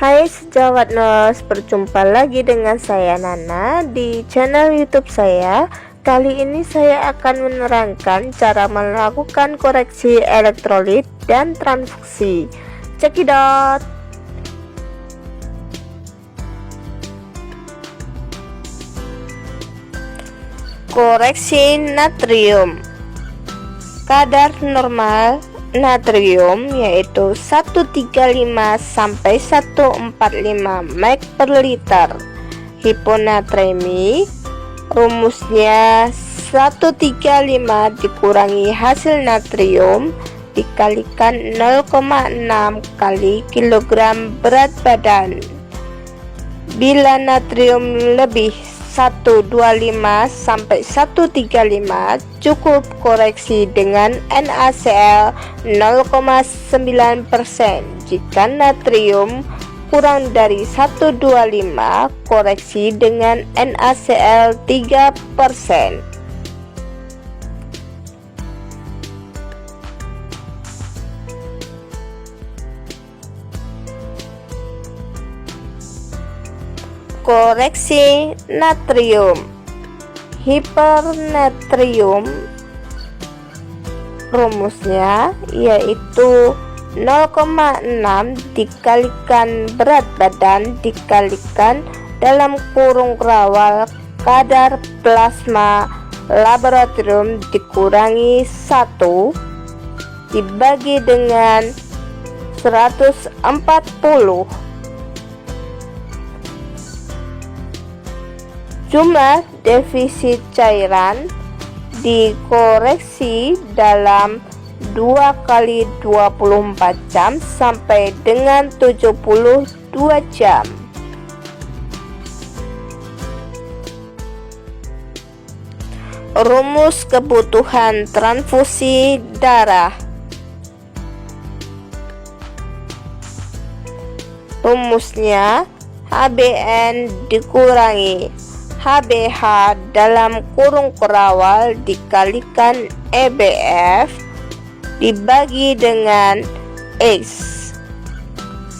Hai sejawatners, berjumpa lagi dengan saya Nana di channel YouTube saya. Kali ini saya akan menerangkan cara melakukan koreksi elektrolit dan transfusi. Cekidot. Koreksi natrium. Kadar normal natrium yaitu 135 sampai 145 mg per liter. Hiponatremi rumusnya 135 dikurangi hasil natrium dikalikan 0,6 kali kilogram berat badan. Bila natrium lebih 125 sampai 135, cukup koreksi dengan NaCl 0,9%. Jika natrium kurang dari 125, koreksi dengan NaCl 3%. Koreksi natrium. Hipernatrium rumusnya yaitu 0,6 dikalikan berat badan dikalikan dalam kurung rawal kadar plasma laboratorium dikurangi 1 dibagi dengan 140. Jumlah defisit cairan dikoreksi dalam 2 kali 24 jam sampai dengan 72 jam. Rumus kebutuhan transfusi darah. Rumusnya HbN dikurangi HbH dalam kurung kerawal dikalikan EBF dibagi dengan X.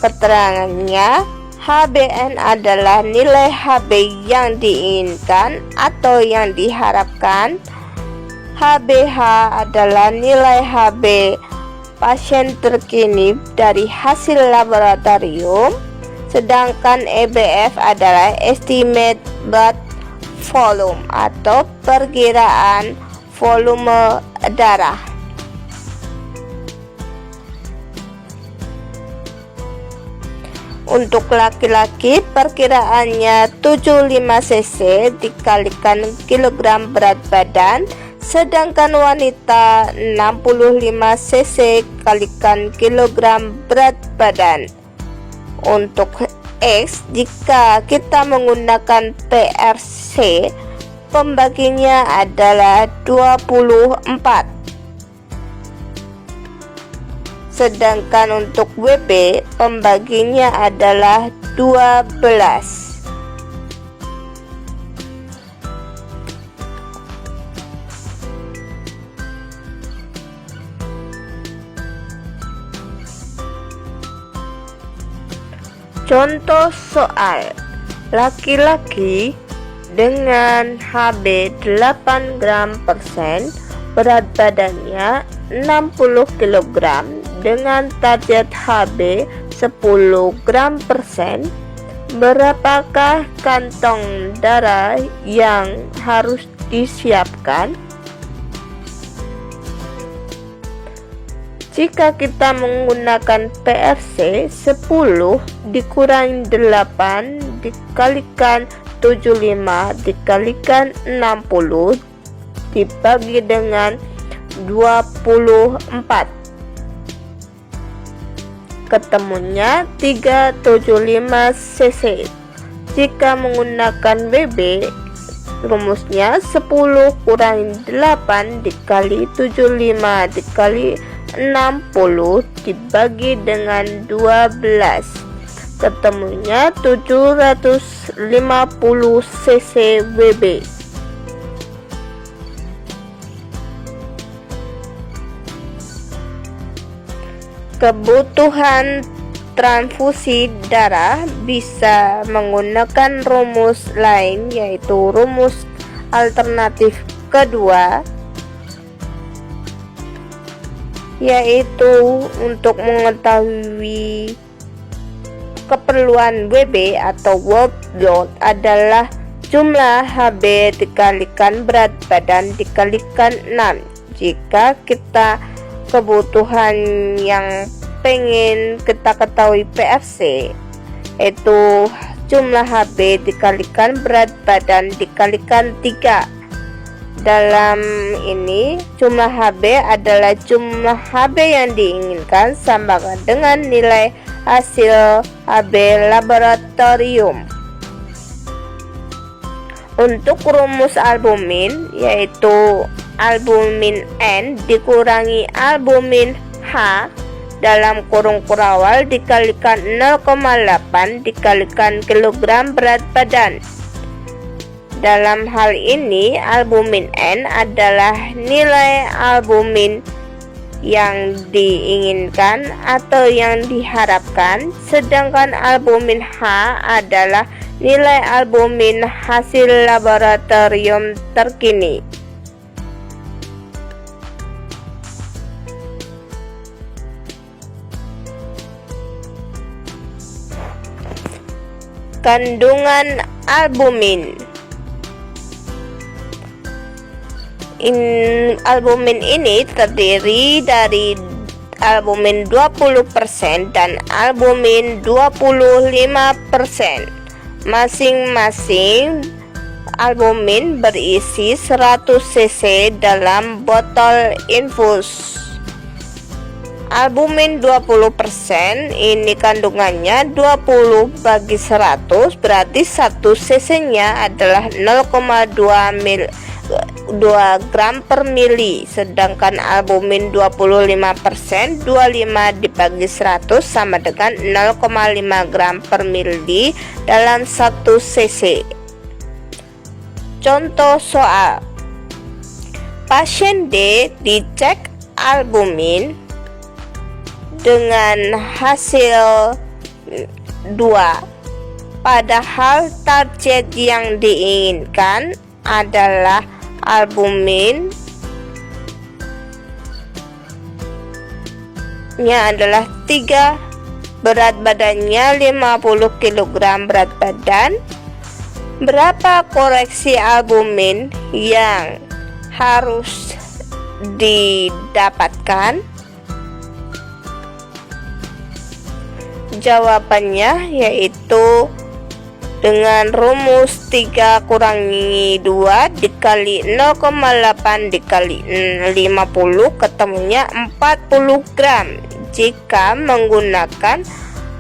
Keterangannya, HbN adalah nilai Hb yang diinginkan atau yang diharapkan. HbH adalah nilai Hb pasien terkini dari hasil laboratorium, sedangkan EBF adalah estimate blood volume atau perkiraan volume darah. Untuk laki-laki perkiraannya 75 cc dikalikan kilogram berat badan, sedangkan wanita 65 cc kalikan kilogram berat badan. Untuk X, jika kita menggunakan PRC, pembaginya adalah 24. Sedangkan untuk WB, pembaginya adalah 12. Contoh soal, laki-laki dengan Hb 8 gram persen, berat badannya 60 kg dengan target Hb 10 gram persen. Berapakah kantong darah yang harus disiapkan? Jika kita menggunakan PRC, 10 dikurangi 8 dikalikan 75 dikalikan 60 dibagi dengan 24. Ketemunya 375 cc. Jika menggunakan WB, rumusnya 10 kurangi 8 dikali 75 dikali 60 dibagi dengan 12. Ketemunya 750 cc WB. Kebutuhan transfusi darah bisa menggunakan rumus lain, yaitu rumus alternatif kedua, yaitu untuk mengetahui keperluan WB atau work load adalah jumlah HB dikalikan berat badan dikalikan 6. Jika kita kebutuhan yang pengen kita ketahui PFC, itu jumlah HB dikalikan berat badan dikalikan 3. Dalam ini jumlah HB adalah jumlah HB yang diinginkan sama dengan nilai hasil HB laboratorium. Untuk rumus albumin, yaitu albumin N dikurangi albumin H dalam kurung kurawal dikalikan 0,8 dikalikan kilogram berat badan. Dalam hal ini albumin N adalah nilai albumin yang diinginkan atau yang diharapkan, sedangkan albumin H adalah nilai albumin hasil laboratorium terkini. Kandungan albumin. Albumin ini terdiri dari albumin 20% dan albumin 25%. Masing-masing albumin berisi 100 cc dalam botol infus. Albumin 20% ini kandungannya 20 bagi 100, berarti 1 cc nya adalah 0,2 gram per mili, sedangkan albumin 25% 25 dibagi 100 sama dengan 0,5 gram per mili dalam 1 cc. Contoh soal: pasien D dicek albumin dengan hasil 2, padahal target yang diinginkan adalah albumin adalah 3, berat badannya 50 kg berat badan. Berapa koreksi albumin yang harus didapatkan? Jawabannya yaitu dengan rumus 3 kurangi 2 dikali 0,8 dikali 50 ketemunya 40 gram. Jika menggunakan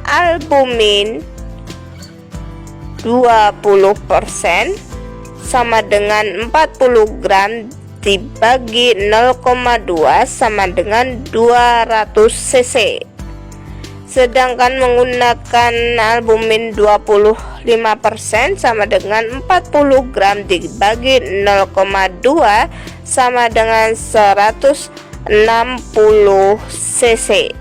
albumin 20% sama dengan 40 gram dibagi 0,2 sama dengan 200 cc. Sedangkan menggunakan albumin 25% sama dengan 40 gram dibagi 0,2 sama dengan 160 cc.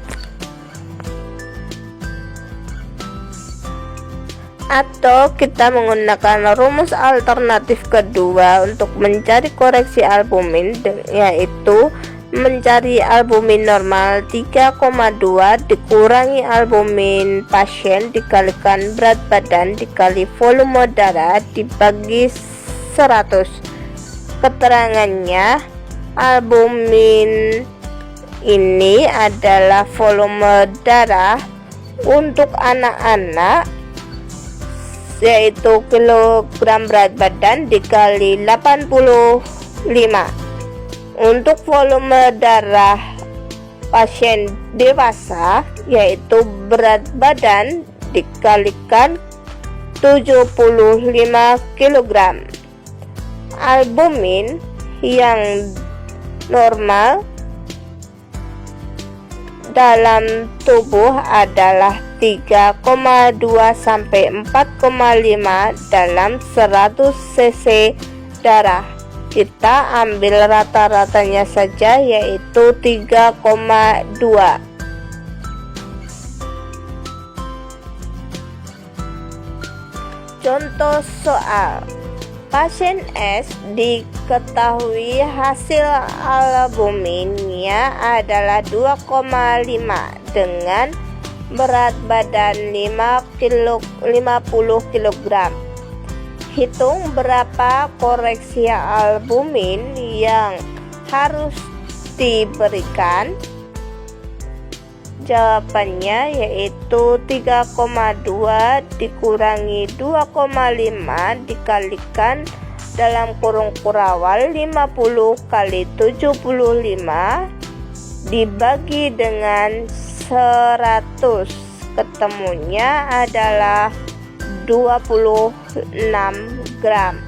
Atau kita menggunakan rumus alternatif kedua untuk mencari koreksi albumin, yaitu mencari albumin normal 3,2 dikurangi albumin pasien dikalikan berat badan dikali volume darah dibagi 100. Keterangannya, albumin ini adalah volume darah untuk anak-anak, yaitu kilogram berat badan dikali 85. Untuk volume darah pasien dewasa, yaitu berat badan dikalikan 75 kg. Albumin yang normal dalam tubuh adalah 3,2 sampai 4,5 dalam 100 cc darah. Kita ambil rata-ratanya saja, yaitu 3,2. Contoh soal. Pasien S diketahui hasil albuminnya adalah 2,5 dengan berat badan 50 kg. Hitung berapa koreksi albumin yang harus diberikan. Jawabannya yaitu 3,2 dikurangi 2,5 dikalikan dalam kurung kurawal 50 kali 75 dibagi dengan 100. Ketemunya adalah 26 gram.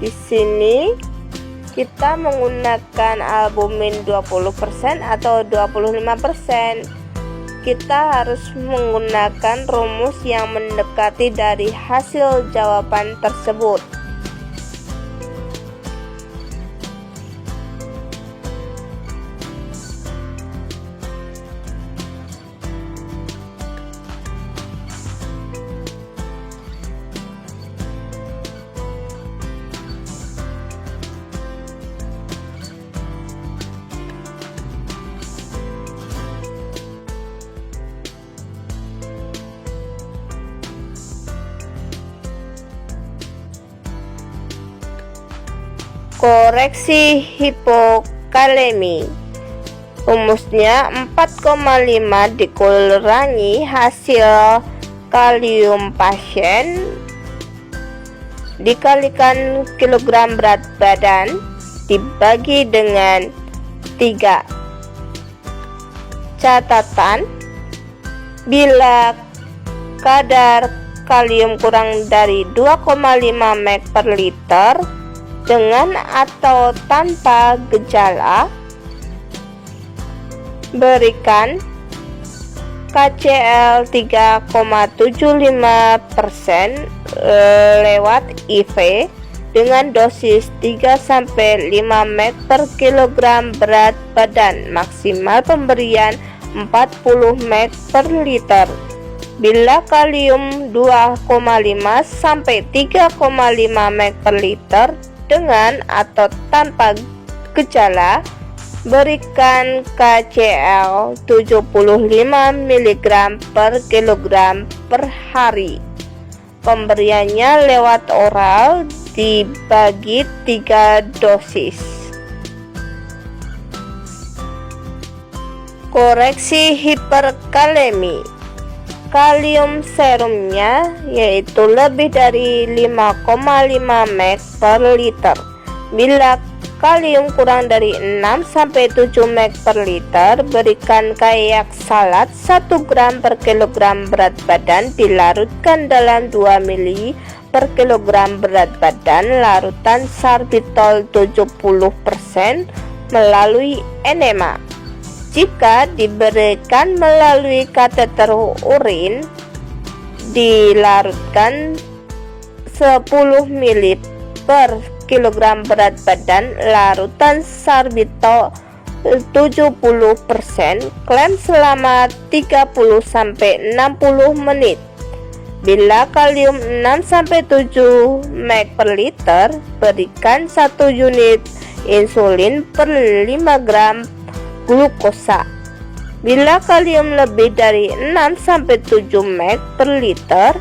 Di sini kita menggunakan albumin 20% atau 25%. Kita harus menggunakan rumus yang mendekati dari hasil jawaban tersebut. Koreksi hipokalemi. Rumusnya 4,5 dikurangi hasil kalium pasien dikalikan kilogram berat badan dibagi dengan 3. Catatan: bila kadar kalium kurang dari 2,5 mg per liter dengan atau tanpa gejala, berikan KCl 3,75% lewat IV dengan dosis 3-5 mg per kilogram berat badan, maksimal pemberian 40 mg per liter. Bila kalium 2,5 sampai 3,5 mg per liter dengan atau tanpa gejala, berikan KCl 75 mg per kilogram per hari. Pemberiannya lewat oral dibagi 3 dosis. Koreksi hiperkalemi. Kalium serumnya yaitu lebih dari 5,5 mg per liter. Bila kalium kurang dari 6-7 mg per liter, berikan kayak salat 1 gram per kilogram berat badan dilarutkan dalam 2 ml per kilogram berat badan larutan sorbitol 70% melalui enema. Jika diberikan melalui kateter urin, dilarutkan 10 ml per kilogram berat badan larutan sorbitol 70%, klaim selama 30-60 menit. Bila kalium 6-7 mg per liter, berikan 1 unit insulin per 5 gram glukosa. Bila kalium lebih dari 6-7 mg per liter,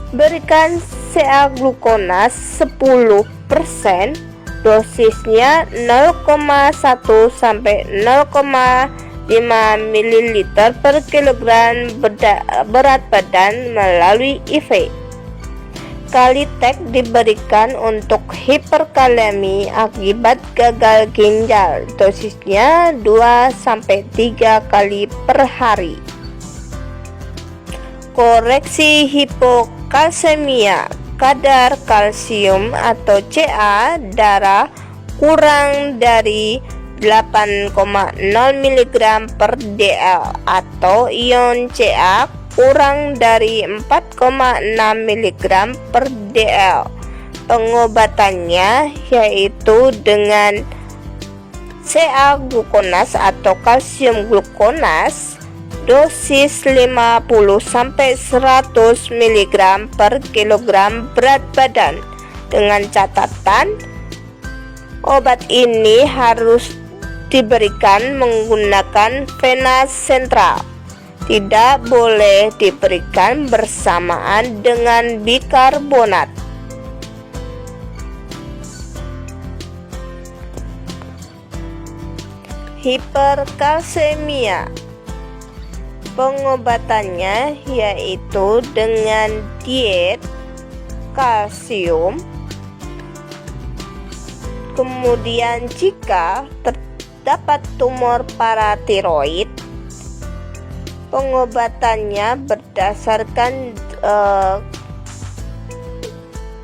berikan CA glukonas 10%, dosisnya 0,1 sampai 0,5 ml per kilogram berat badan melalui IV. Kalitek diberikan untuk hiperkalemi akibat gagal ginjal, dosisnya 2-3 kali per hari. Koreksi hipokalsemia. Kadar kalsium atau Ca darah kurang dari 8,0 mg per dl atau ion Ca kurang dari 4,6 mg per dl. Pengobatannya yaitu dengan Ca glukonas atau kalsium glukonas dosis 50-100 mg per kilogram berat badan, dengan catatan obat ini harus diberikan menggunakan vena sentral. Tidak boleh diberikan bersamaan dengan bikarbonat. Hiperkalsemia. Pengobatannya yaitu dengan diet kalsium. Kemudian jika terdapat tumor paratiroid, pengobatannya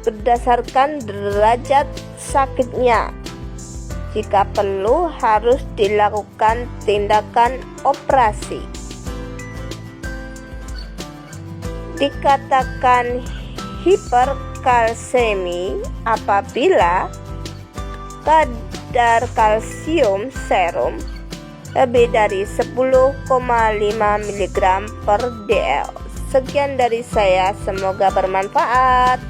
berdasarkan derajat sakitnya. Jika perlu harus dilakukan tindakan operasi. Dikatakan hiperkalsemi apabila kadar kalsium serum lebih dari 10,5 mg per dl. Sekian dari saya, semoga bermanfaat.